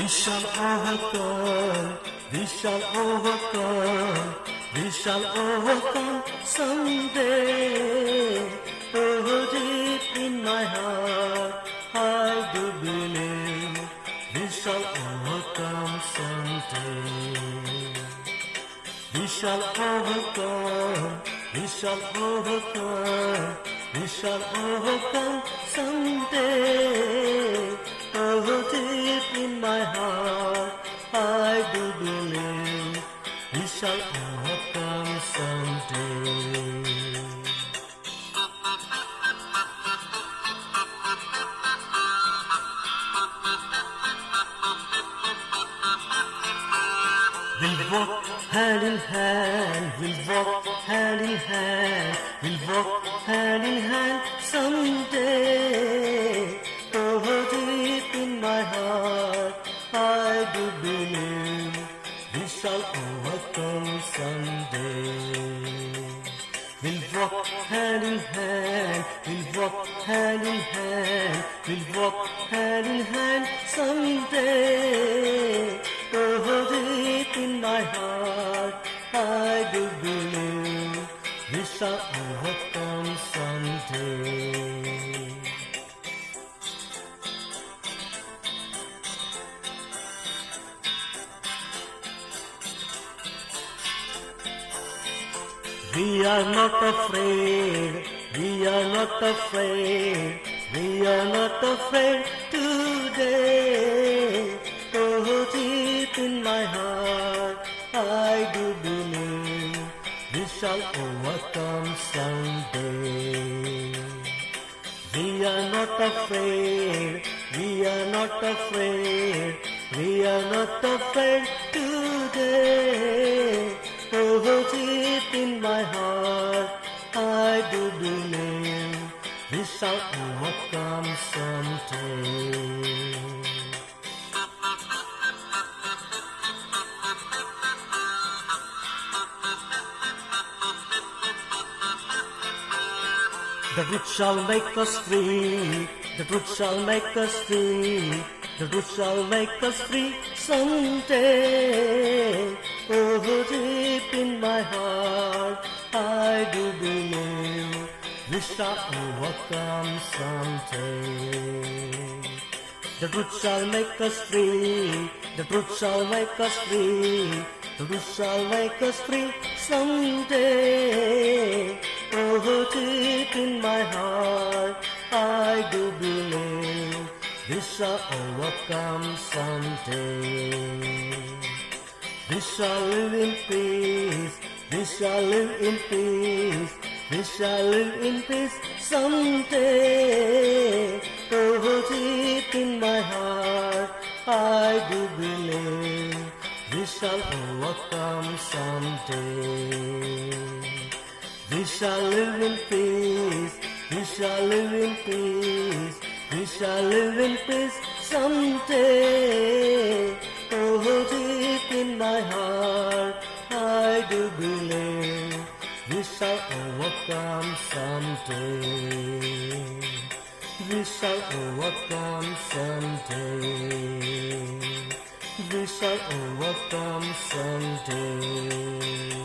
shall overcome, we shall overcome, we shall overcome someday. Oh, deep in my heart, I do believe we shall overcome someday. We shall overcome, we shall overcome, we shall overcome someday. Oh, deep in my heart, I do believe we shall overcome someday. We'll walk hand in hand, we'll walk hand in hand, we'll walk hand in hand someday. Oh, deep in my heart, I do believe we shall overcome someday. We'll walk hand in hand, we'll walk hand in hand, we'll walk hand in hand someday. Oh, deep in my heart, I do believe we shall overcome someday. We are not afraid, we are not afraid, we are not afraid today. Oh, deep in my heart, I do believe we shall overcome someday. We are not afraid, we are not afraid, we are not afraid today. Oh, deep in my heart, I do believe we shall overcome someday. The truth shall make us free, the truth shall make us free, the truth shall make us free someday. Oh, deep in my heart, I do believe we shall overcome someday. The truth shall make us free, the truth shall make us free, the truth shall make us free someday. Oh, deep in my heart, I do believe we shall overcome someday. We shall live in peace, we shall live in peace, we shall live in peace someday. Oh, deep in my heart, I do believe we shall overcome someday. We shall live in peace, we shall live in peace, we shall live in peace someday. Oh, deep in my heart, I do believe we shall overcome someday. We shall overcome someday. We shall overcome someday.